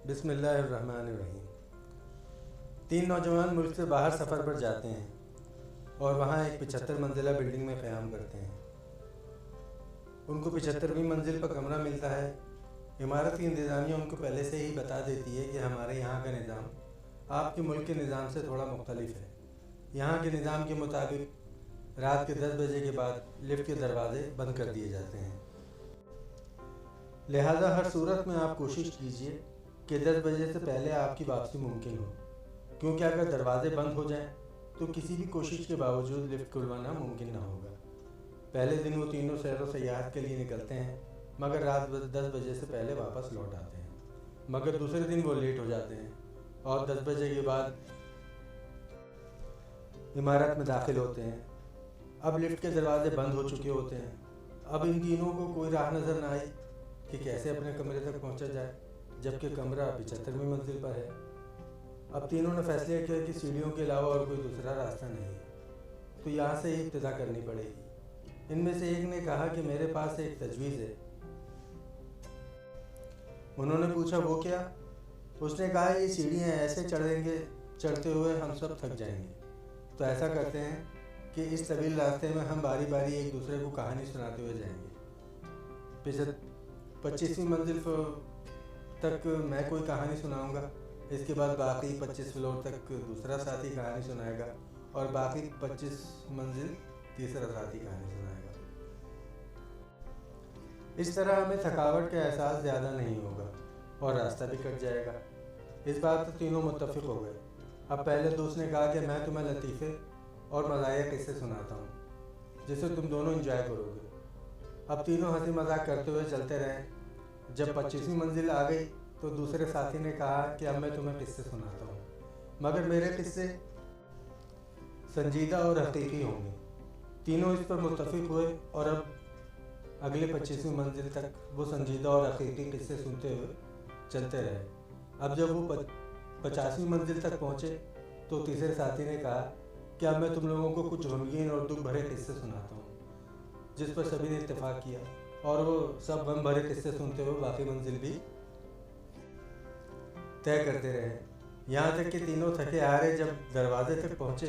बिस्मिल्लाहिर्रहमानिर्रहीम। 3 नौजवान मुल्क से बाहर सफ़र पर जाते हैं और वहाँ एक 75 मंजिला बिल्डिंग में क़याम करते हैं। उनको 75वीं मंजिल पर कमरा मिलता है। इमारत की इंतज़ामिया उनको पहले से ही बता देती है कि हमारे यहाँ का निज़ाम आपके मुल्क के निज़ाम से थोड़ा मुख्तलिफ है। यहाँ के निज़ाम के मुताबिक रात के 10 बजे के बाद लिफ्ट के दरवाजे बंद कर दिए जाते हैं। लिहाजा हर सूरत में आप कोशिश कीजिए कि 10 बजे से पहले आपकी वापसी मुमकिन हो, क्योंकि अगर दरवाजे बंद हो जाएं तो किसी भी कोशिश के बावजूद लिफ्ट खुलवाना मुमकिन ना होगा। पहले दिन वो तीनों सैर व सयाहत के लिए निकलते हैं, मगर रात 10 बजे से पहले वापस लौट आते हैं। मगर दूसरे दिन वो लेट हो जाते हैं और 10 बजे के बाद इमारत में दाखिल होते हैं। अब लिफ्ट के दरवाजे बंद हो चुके होते हैं। अब इन तीनों को कोई राह नज़र ना आई कि कैसे अपने कमरे तक पहुंचा जाए, जबकि कमरा 75वीं मंजिल पर है। अब तीनों ने फैसले किया कि सीढ़ियों के अलावा और कोई दूसरा रास्ता नहीं है, तो यहाँ से ही इब्तिदा करनी पड़ेगी। इनमें से एक ने कहा कि मेरे पास एक तजवीज़ है। उन्होंने पूछा वो क्या? उसने कहा ये सीढ़ियाँ ऐसे चढ़ेंगे, चढ़ते हुए हम सब थक जाएंगे। तो ऐसा करते हैं कि इस तवील रास्ते में हम बारी बारी एक दूसरे को कहानी सुनाते हुए जाएंगे। 25वीं मंजिल तक मैं कोई कहानी सुनाऊंगा, इसके बाद बाकी 25 फ्लोर तक दूसरा साथी कहानी सुनाएगा और बाकी 25 मंजिल तीसरा साथी कहानी सुनाएगा। इस तरह हमें थकावट का एहसास ज़्यादा नहीं होगा और रास्ता भी कट जाएगा। इस बात पर तीनों मुत्तफिक हो गए। अब पहले दोस्त ने कहा कि मैं तुम्हें लतीफ़े और मज़ाहिया किस्से सुनाता हूँ जिसे तुम दोनों एंजॉय करोगे। अब तीनों हंसी मजाक करते हुए चलते रहे। जब 25वीं मंजिल आ गई तो दूसरे साथी ने कहा कि अब मैं तुम्हें किस्से सुनाता हूँ, मगर मेरे किस्से संजीदा और हकीकी होंगे। तीनों इस पर मुत्तफिक हुए और अब अगले 25वीं मंजिल तक वो संजीदा और हकीकी किस्से सुनते हुए चलते रहे। अब जब वो 50वीं मंजिल तक पहुँचे तो तीसरे साथी ने कहा कि अब मैं तुम लोगों को कुछ गमगीन और दुख भरे किस्से सुनाता हूँ, जिस पर सभी ने इत्तेफाक किया और वो सब गम भरे किस्से सुनते हुए बाकी मंजिल भी तय करते रहे। यहाँ तक कि तीनों थके हारे जब दरवाजे तक पहुँचे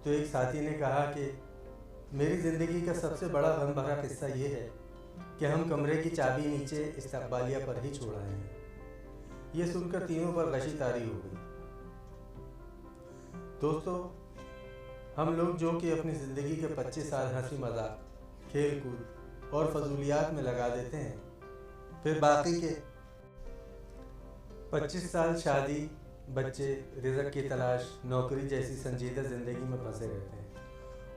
तो एक साथी ने कहा कि मेरी ज़िंदगी का सबसे बड़ा गम भरा किस्सा ये है कि हम कमरे की चाबी नीचे इस्तकबालिया पर ही छोड़ आए हैं। ये सुनकर तीनों पर गशी तारी हो गई। दोस्तों, हम लोग जो कि अपनी ज़िंदगी के 25 साल हंसी मजाक, खेल कूद और फजूलियात में लगा देते हैं, फिर बाकी के 25 साल शादी, बच्चे, रिज़्क की तलाश, नौकरी जैसी संजीदा ज़िंदगी में फंसे रहते हैं।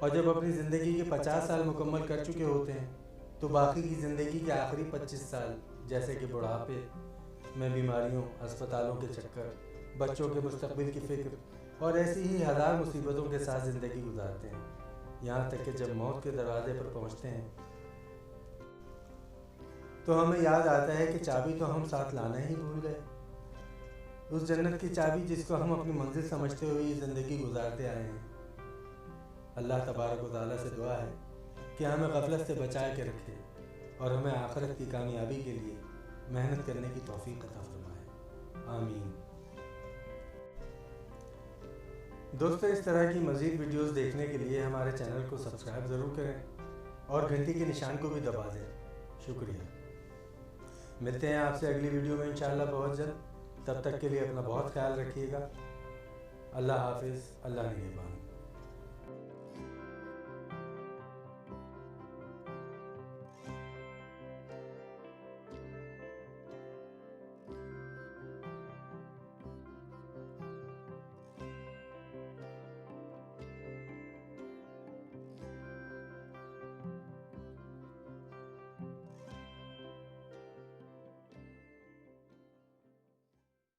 और जब अपनी ज़िंदगी के 50 साल मुकम्मल कर चुके होते हैं तो बाकी की ज़िंदगी के आखिरी 25 साल जैसे कि बुढ़ापे में बीमारियों, अस्पतालों के चक्कर, बच्चों के मुस्तकबिल की फ़िक्र और ऐसी ही हज़ार मुसीबतों के साथ ज़िंदगी गुजारते हैं। यहाँ तक कि जब मौत के दरवाजे पर पहुँचते हैं तो हमें याद आता है कि चाबी तो हम साथ लाना ही भूल गए। उस जन्नत की चाबी जिसको हम अपनी मंजिल समझते हुए ये ज़िंदगी गुजारते आए हैं। अल्लाह तबारक व तआला से दुआ है कि हमें गफलत से बचा के रखे और हमें आखिरत की कामयाबी के लिए मेहनत करने की तौफीक अता फरमाए। आमीन। दोस्तों, इस तरह की मज़ीद वीडियोस देखने के लिए हमारे चैनल को सब्सक्राइब ज़रूर करें और घंटी के निशान को भी दबा दें। शुक्रिया। मिलते हैं आपसे अगली वीडियो में इंशाअल्लाह बहुत जल्द। तब तक के लिए अपना बहुत ख्याल रखिएगा। अल्लाह हाफिज़। अल्लाह निगहबान।